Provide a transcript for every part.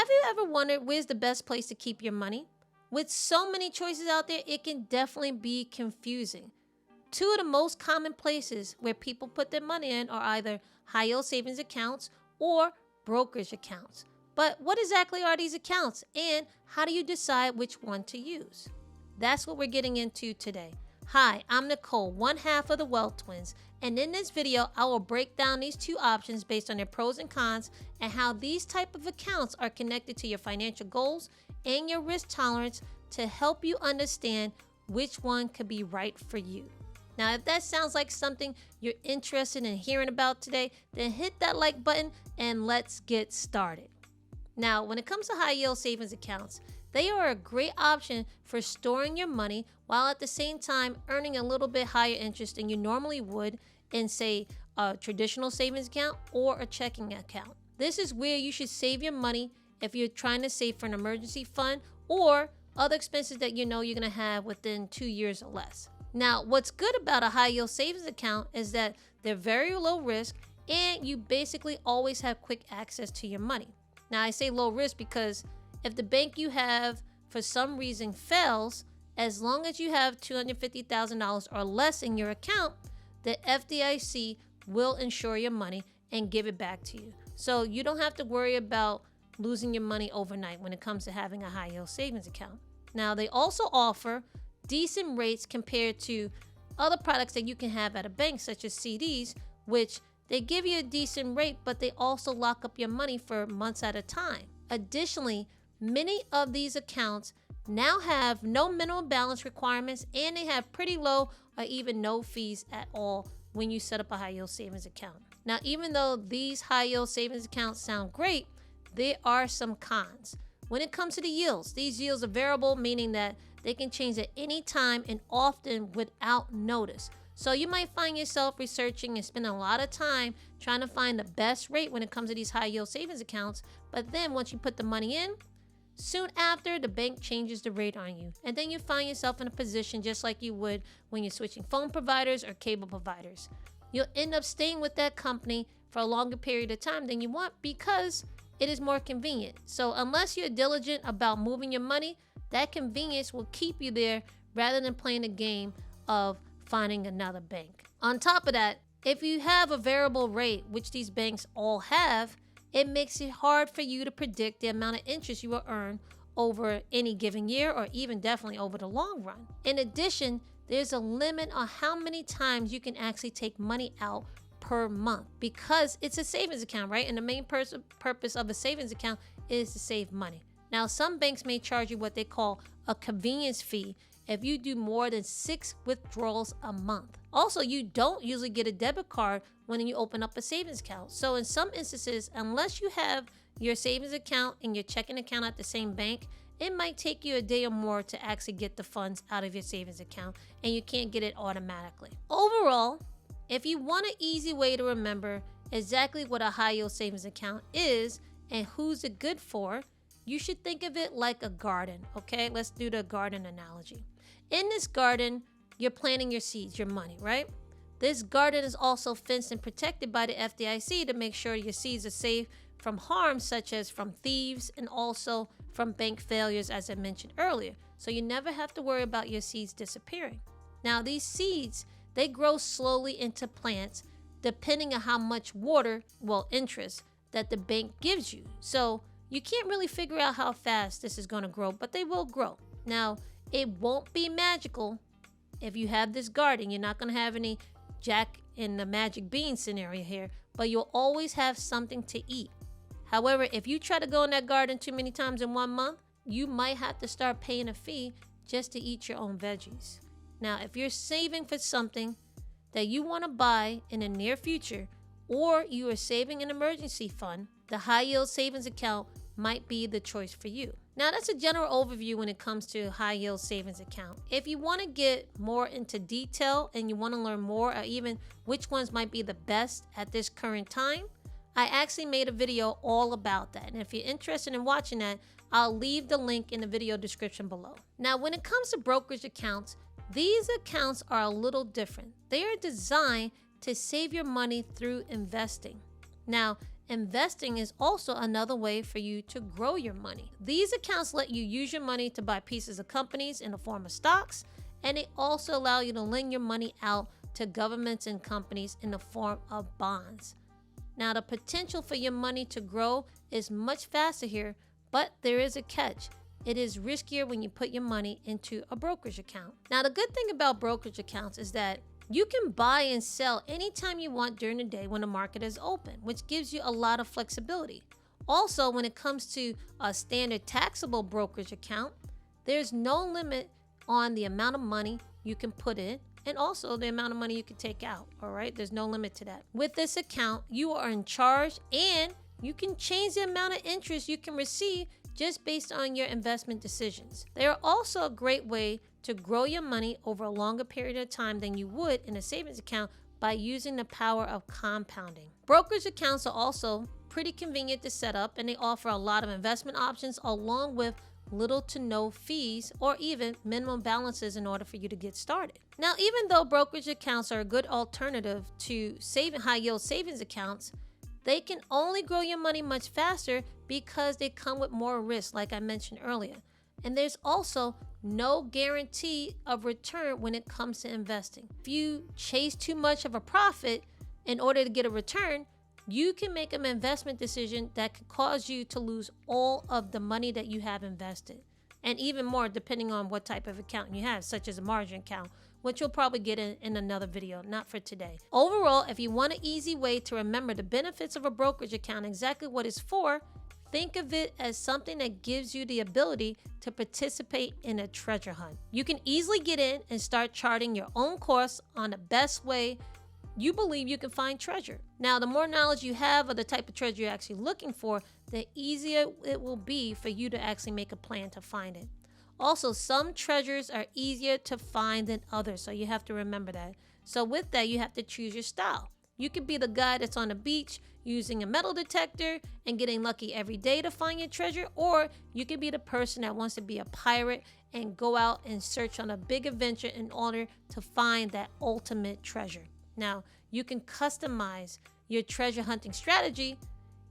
Have you ever wondered where's the best place to keep your money? With so many choices out there, it can definitely be confusing. Two of the most common places where people put their money in are either high-yield savings accounts or brokerage accounts. But what exactly are these accounts, and how do you decide which one to use? That's what we're getting into today. Hi, I'm Nicole, one half of the Wealth Twins, and in this video, I will break down these two options based on their pros and cons and how these type of accounts are connected to your financial goals and your risk tolerance to help you understand which one could be right for you. Now, if that sounds like something you're interested in hearing about today, then hit that like button and let's get started. Now, when it comes to high yield savings accounts, they are a great option for storing your money while at the same time earning a little bit higher interest than you normally would in, say, a traditional savings account or a checking account. This is where you should save your money if you're trying to save for an emergency fund or other expenses that you know you're going to have within 2 years or less. Now, what's good about a high yield savings account is that they're very low risk and you basically always have quick access to your money. Now, I say low risk because if the bank you have for some reason fails, as long as you have $250,000 or less in your account, the FDIC will insure your money and give it back to you. So you don't have to worry about losing your money overnight when it comes to having a high yield savings account. Now, they also offer decent rates compared to other products that you can have at a bank, such as CDs, which they give you a decent rate, but they also lock up your money for months at a time. Additionally, many of these accounts now have no minimum balance requirements and they have pretty low or even no fees at all when you set up a high yield savings account. Now, even though these high yield savings accounts sound great, there are some cons. When it comes to the yields, these yields are variable, meaning that they can change at any time and often without notice. So you might find yourself researching and spending a lot of time trying to find the best rate when it comes to these high yield savings accounts. But then once you put the money in, soon after, the bank changes the rate on you. And then you find yourself in a position just like you would when you're switching phone providers or cable providers. You'll end up staying with that company for a longer period of time than you want because it is more convenient. So unless you're diligent about moving your money, that convenience will keep you there rather than playing a game of finding another bank. On top of that, if you have a variable rate, which these banks all have, it makes it hard for you to predict the amount of interest you will earn over any given year or even definitely over the long run. In addition, there's a limit on how many times you can actually take money out per month because it's a savings account, right? And the main purpose of a savings account is to save money. Now, some banks may charge you what they call a convenience fee if you do more than 6 withdrawals a month. Also, you don't usually get a debit card when you open up a savings account. So in some instances, unless you have your savings account and your checking account at the same bank, it might take you a day or more to actually get the funds out of your savings account, and you can't get it automatically. Overall, if you want an easy way to remember exactly what a high yield savings account is and who's it good for, you should think of it like a garden, okay? Let's do the garden analogy. In this garden, you're planting your seeds, your money, right? This garden is also fenced and protected by the FDIC to make sure your seeds are safe from harm, such as from thieves and also from bank failures, as I mentioned earlier. So you never have to worry about your seeds disappearing. Now, these seeds, they grow slowly into plants depending on how much water, interest, that the bank gives you. So you can't really figure out how fast this is going to grow, but they will grow. Now, it won't be magical if you have this garden. You're not going to have any Jack in the Magic Bean scenario here, but you'll always have something to eat. However, if you try to go in that garden too many times in 1 month, you might have to start paying a fee just to eat your own veggies. Now, if you're saving for something that you want to buy in the near future, or you are saving an emergency fund, the high yield savings account might be the choice for you. Now, that's a general overview when it comes to high yield savings account. If you want to get more into detail and you want to learn more or even which ones might be the best at this current time, I actually made a video all about that. And if you're interested in watching that, I'll leave the link in the video description below. Now, when it comes to brokerage accounts, these accounts are a little different. They are designed to save your money through investing. Now, Investing is also another way for you to grow your money. These accounts let you use your money to buy pieces of companies in the form of stocks, and they also allow you to lend your money out to governments and companies in the form of bonds. Now, the potential for your money to grow is much faster here, but there is a catch. It is riskier when you put your money into a brokerage account. Now, the good thing about brokerage accounts is that you can buy and sell anytime you want during the day when the market is open, which gives you a lot of flexibility. Also, when it comes to a standard taxable brokerage account, there's no limit on the amount of money you can put in and also the amount of money you can take out. All right, there's no limit to that. With this account, you are in charge and you can change the amount of interest you can receive just based on your investment decisions. They are also a great way to grow your money over a longer period of time than you would in a savings account by using the power of compounding. Brokerage accounts are also pretty convenient to set up, and they offer a lot of investment options along with little to no fees or even minimum balances in order for you to get started. Now, even though brokerage accounts are a good alternative to high yield savings accounts, they can only grow your money much faster because they come with more risk, like I mentioned earlier. And there's also no guarantee of return when it comes to investing. If you chase too much of a profit in order to get a return, you can make an investment decision that could cause you to lose all of the money that you have invested. And even more depending on what type of account you have, such as a margin account, which you'll probably get in another video, not for today. Overall, if you want an easy way to remember the benefits of a brokerage account, exactly what it's for, think of it as something that gives you the ability to participate in a treasure hunt. You can easily get in and start charting your own course on the best way you believe you can find treasure. Now, the more knowledge you have of the type of treasure you're actually looking for, the easier it will be for you to actually make a plan to find it. Also, some treasures are easier to find than others, so you have to remember that. So with that, you have to choose your style. You could be the guy that's on the beach using a metal detector and getting lucky every day to find your treasure, or you could be the person that wants to be a pirate and go out and search on a big adventure in order to find that ultimate treasure. Now, you can customize your treasure hunting strategy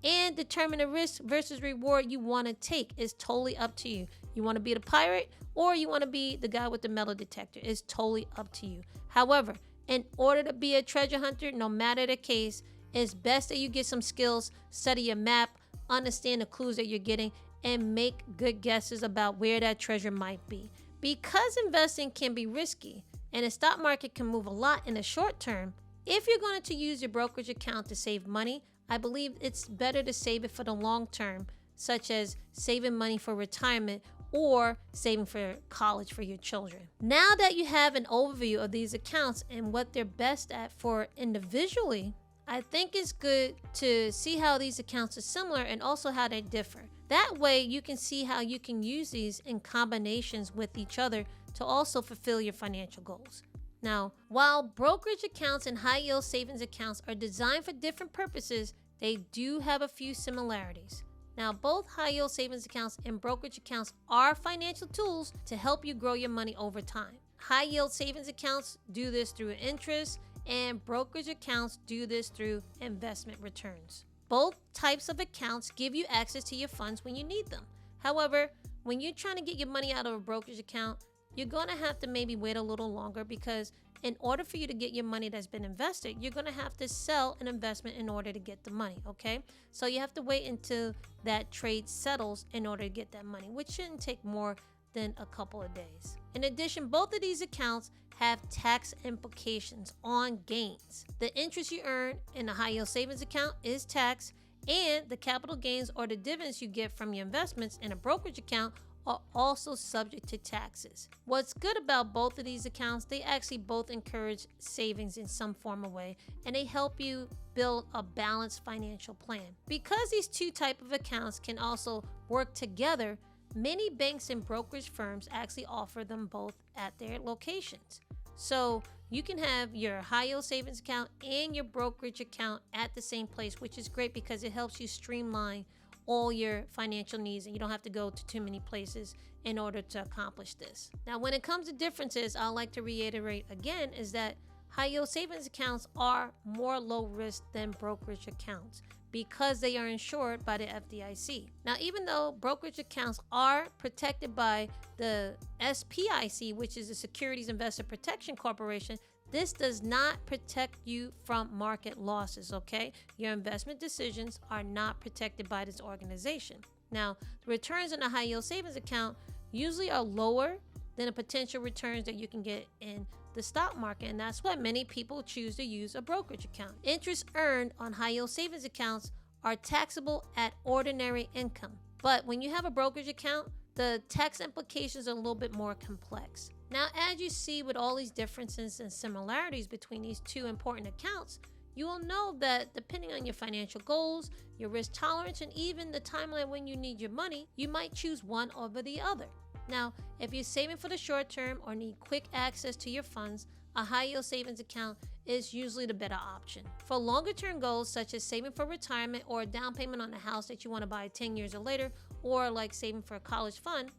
and determine the risk versus reward you want to take. Is totally up to you. You want to be the pirate or you want to be the guy with the metal detector. It's totally up to you. However, in order to be a treasure hunter, no matter the case, it's best that you get some skills, study your map, understand the clues that you're getting, and make good guesses about where that treasure might be. Because investing can be risky and the stock market can move a lot in the short term, if you're going to use your brokerage account to save money, I believe it's better to save it for the long term, such as saving money for retirement or saving for college for your children. Now that you have an overview of these accounts and what they're best at for individually, I think it's good to see how these accounts are similar and also how they differ. That way you can see how you can use these in combinations with each other to also fulfill your financial goals. Now, while brokerage accounts and high yield savings accounts are designed for different purposes, they do have a few similarities. Now, both high yield savings accounts and brokerage accounts are financial tools to help you grow your money over time. High yield savings accounts do this through interest, and brokerage accounts do this through investment returns. Both types of accounts give you access to your funds when you need them. However, when you're trying to get your money out of a brokerage account, you're going to have to maybe wait a little longer because in order for you to get your money that's been invested, you're going to have to sell an investment in order to get the money, okay? So you have to wait until that trade settles in order to get that money, which shouldn't take more than a couple of days. In addition, both of these accounts have tax implications on gains. The interest you earn in a high yield savings account is taxed, and the capital gains or the dividends you get from your investments in a brokerage account are also subject to taxes. What's good about both of these accounts, they actually both encourage savings in some form of way, and they help you build a balanced financial plan. Because these two types of accounts can also work together, many banks and brokerage firms actually offer them both at their locations. So you can have your high yield savings account and your brokerage account at the same place, which is great because it helps you streamline all your financial needs and you don't have to go to too many places in order to accomplish this. Now, when it comes to differences, I like to reiterate again is that high yield savings accounts are more low risk than brokerage accounts because they are insured by the FDIC. Now, even though brokerage accounts are protected by the SPIC, which is the Securities Investor Protection Corporation, this does not protect you from market losses, okay? Your investment decisions are not protected by this organization. Now, the returns in a high yield savings account usually are lower than the potential returns that you can get in the stock market, and that's why many people choose to use a brokerage account. Interest earned on high yield savings accounts are taxable at ordinary income. But when you have a brokerage account, the tax implications are a little bit more complex. Now, as you see with all these differences and similarities between these two important accounts, you will know that depending on your financial goals, your risk tolerance, and even the timeline when you need your money, you might choose one over the other. Now, if you're saving for the short term or need quick access to your funds, a high yield savings account is usually the better option. For longer term goals such as saving for retirement or a down payment on a house that you want to buy 10 years or later, or like saving for a college fund,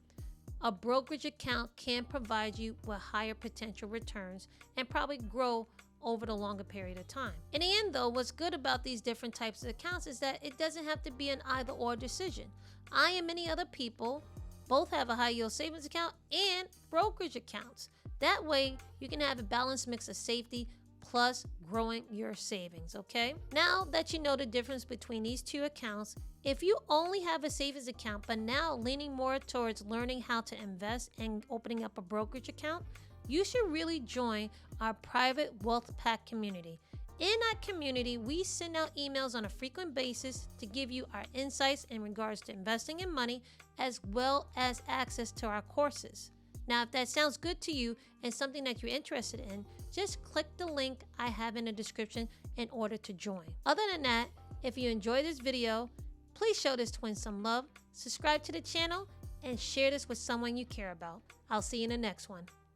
a brokerage account can provide you with higher potential returns and probably grow over the longer period of time. In the end though, what's good about these different types of accounts is that it doesn't have to be an either or decision. I and many other people both have a high yield savings account and brokerage accounts. That way you can have a balanced mix of safety plus growing your savings, okay? Now that you know the difference between these two accounts, if you only have a savings account but now leaning more towards learning how to invest and opening up a brokerage account, you should really join our private Wealth Pack community. In that community, we send out emails on a frequent basis to give you our insights in regards to investing in money, as well as access to our courses. Now, if that sounds good to you and something that you're interested in, just click the link I have in the description in order to join. Other than that, if you enjoyed this video, please show this twin some love, subscribe to the channel, and share this with someone you care about. I'll see you in the next one.